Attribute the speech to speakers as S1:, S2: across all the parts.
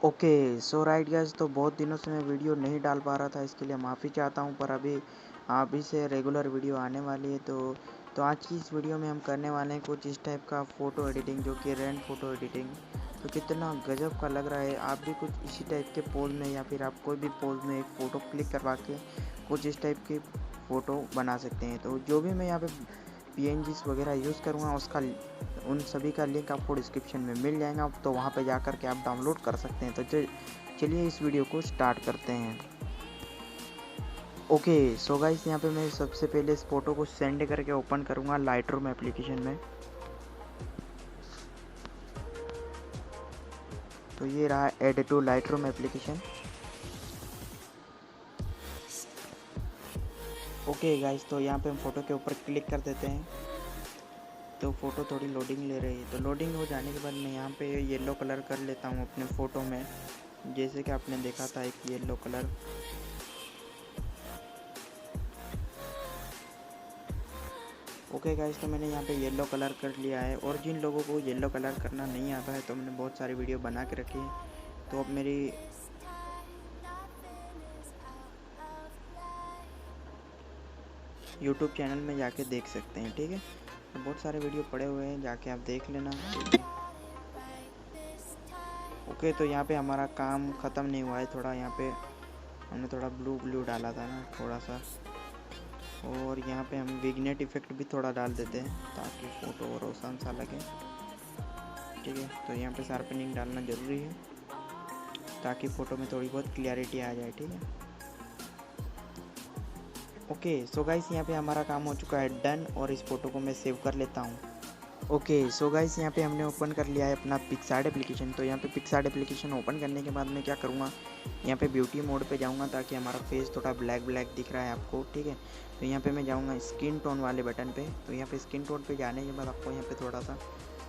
S1: Okay so right guys, तो बहुत दिनों से मैं वीडियो नहीं डाल पा रहा था, इसके लिए माफ़ी चाहता हूँ। पर अभी से रेगुलर वीडियो आने वाली है। तो आज की इस वीडियो में हम करने वाले हैं कुछ इस टाइप का फ़ोटो एडिटिंग, जो कि रेंट फ़ोटो एडिटिंग। तो कितना गजब का लग रहा है। आप भी कुछ इसी टाइप के पोज में या फिर आप कोई भी पोज में एक फ़ोटो क्लिक करवा के कुछ इस टाइप की फ़ोटो बना सकते हैं। तो जो भी मैं यहाँ पे PNGs वगैरह यूज़ करूँगा, उसका उन सभी का लिंक आपको डिस्क्रिप्शन में मिल जाएगा, तो वहाँ पे जा कर के आप डाउनलोड कर सकते हैं। तो चलिए इस वीडियो को स्टार्ट करते हैं। ओके सो गाइस, यहाँ पे मैं सबसे पहले इस फ़ोटो को सेंड करके ओपन करूँगा लाइटरूम एप्लीकेशन में। तो ये रहा add to Lightroom application. Okay guys, तो यहाँ पे हम फ़ोटो के ऊपर क्लिक कर देते हैं। तो फ़ोटो थोड़ी लोडिंग ले रही है। तो लोडिंग हो जाने के बाद मैं यहाँ पे येलो कलर कर लेता हूँ अपने फ़ोटो में, जैसे कि आपने देखा था एक येलो कलर। ओके गाइस, तो मैंने यहाँ पे येलो कलर कर लिया है। और जिन लोगों को येलो कलर करना नहीं आता है, तो मैंने बहुत सारी वीडियो बना के रखी है, तो अब मेरी यूट्यूब चैनल में जाके देख सकते हैं। ठीक है, तो बहुत सारे वीडियो पड़े हुए हैं, जाके आप देख लेना। ओके, तो यहाँ पे हमारा काम ख़त्म नहीं हुआ है। थोड़ा यहाँ पे हमने थोड़ा ब्लू डाला था ना, थोड़ा सा। और यहाँ पे हम विग्नेट इफेक्ट भी थोड़ा डाल देते हैं, ताकि फ़ोटो और रोशन सा लगे। ठीक है, तो यहाँ पे शार्पनिंग डालना ज़रूरी है, ताकि फ़ोटो में थोड़ी बहुत क्लियरिटी आ जाए। ठीक है, ओके सो गाइस, यहाँ पे हमारा काम हो चुका है डन। और इस फ़ोटो को मैं सेव कर लेता हूँ। ओके सो गाइस, यहाँ पे हमने ओपन कर लिया है अपना पिक्सार्ट एप्लीकेशन। तो यहाँ पे पिक्सार्ट एप्लीकेशन ओपन करने के बाद मैं क्या करूँगा, यहाँ पे ब्यूटी मोड पे जाऊँगा, ताकि हमारा फेस थोड़ा ब्लैक ब्लैक दिख रहा है आपको। ठीक है, तो यहाँ पे मैं जाऊँगा स्किन टोन वाले बटन पे। तो यहाँ पे स्किन टोन पे जाने के बाद आपको यहाँ पे थोड़ा सा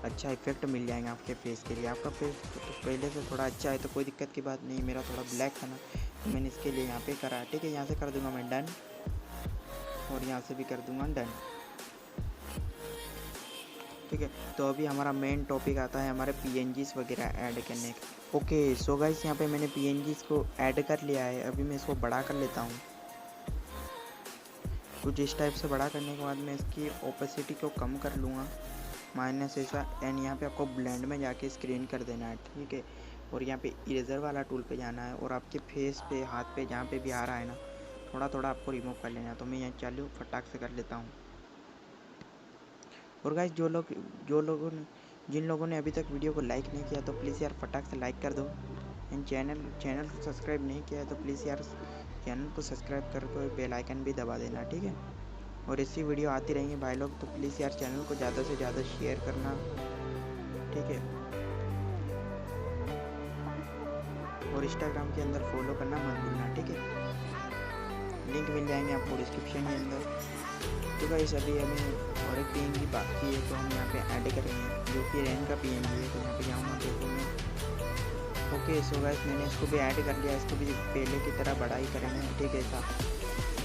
S1: अच्छा इफेक्ट मिल जाएगा आपके फेस के लिए। आपका फेस तो पहले से थोड़ा अच्छा है, तो कोई दिक्कत की बात नहीं। मेरा थोड़ा ब्लैक था ना, तो मैंने इसके लिए यहाँ पे करा। ठीक है, यहाँ से कर दूँगा मैं डन, और यहाँ से भी कर दूँगा डन। ठीक है, तो अभी हमारा मेन टॉपिक आता है हमारे PNGs वगैरह ऐड करने का। ओके सो गाइस, यहाँ पे मैंने PNGs को ऐड कर लिया है। अभी मैं इसको बड़ा कर लेता हूँ, कुछ इस टाइप से बड़ा करने के बाद मैं इसकी ओपेसिटी को कम कर लूँगा, माइनस ऐसा। एंड यहाँ पे आपको ब्लेंड में जाके स्क्रीन कर देना है। ठीक है, और यहाँ पे इरेजर वाला टूल पे जाना है, और आपके फेस पे, हाथ पे, जहाँ पे भी आ रहा है ना, थोड़ा थोड़ा आपको रिमूव कर लेना है। तो मैं यहाँ चालू फटाक से कर लेता हूँ। और गाइस, जिन लोगों ने अभी तक वीडियो को लाइक नहीं किया, तो प्लीज़ यार फटाक से लाइक कर दो। एंड चैनल को सब्सक्राइब नहीं किया है, तो प्लीज़ यार चैनल को सब्सक्राइब करके बेल आइकन भी दबा देना। ठीक है, और ऐसी वीडियो आती रहेंगी भाई लोग, तो प्लीज़ यार चैनल को ज़्यादा से ज़्यादा शेयर करना। ठीक है, और इंस्टाग्राम के अंदर फॉलो करना मत भूलना। ठीक है, लिंक मिल जाएंगे आपको डिस्क्रिप्शन के अंदर। तो गाइस, अभी हमें और एक PNG बाकी है, तो हम यहाँ पे ऐड करेंगे, जो कि रैन का PNG है। तो यहाँ पे जाऊँगा देखो मैं। ओके सो गाइस, मैंने इसको भी ऐड कर लिया। इसको भी पहले की तरह बड़ा ही करेंगे। ठीक है,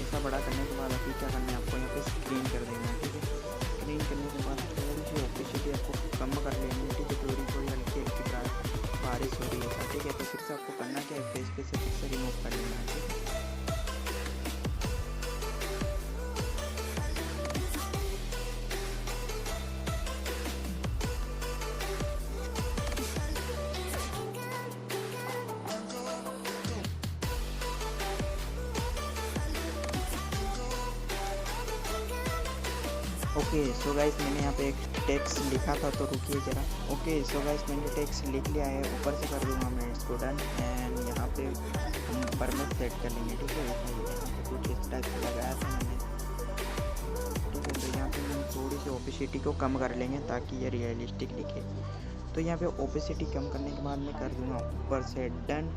S1: ऐसा बड़ा करने के बाद अभी क्या करना है, आपको यहाँ पे स्क्रीन कर देना है। ठीक है, स्क्रीन करने के बाद थोड़ी सी ओपेसिटी आपको कम कर लेनी है। ठीक है, थोड़ी हल्की हल्की बारिश हो रही है। ठीक है, तो फिर से आपको करना क्या है, फेस पे से फिर से रिमूव कर लेना है। ठीक है, ओके सो गाइस, मैंने यहाँ पे एक टेक्स्ट लिखा था, तो रुकिए ज़रा। ओके सो गाइस, मैंने टेक्स्ट लिख लिया है। ऊपर से कर दूँगा मैं इसको डन। एंड यहाँ पे हम परमिट सेट कर लेंगे। ठीक है, यहाँ पे कुछ इस टाइप से लगाया था मैंने। ठीक है, तो यहाँ पे हम थोड़ी सी ओपेसिटी को कम कर लेंगे, ताकि ये रियलिस्टिक दिखे। तो यहाँ पे ओपेसिटी कम करने के बाद मैं कर दूँगा ऊपर से डन।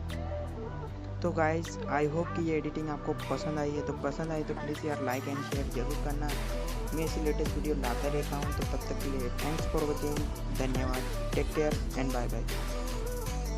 S1: तो गाइस, आई होप कि ये एडिटिंग आपको पसंद आई है। तो पसंद आई तो प्लीज़ यार लाइक एंड शेयर ज़रूर करना। मैं ऐसी लेटेस्ट वीडियो लाता रहता हूँ। तो तब तक के लिए थैंक्स फॉर वॉचिंग, धन्यवाद, take care and bye bye.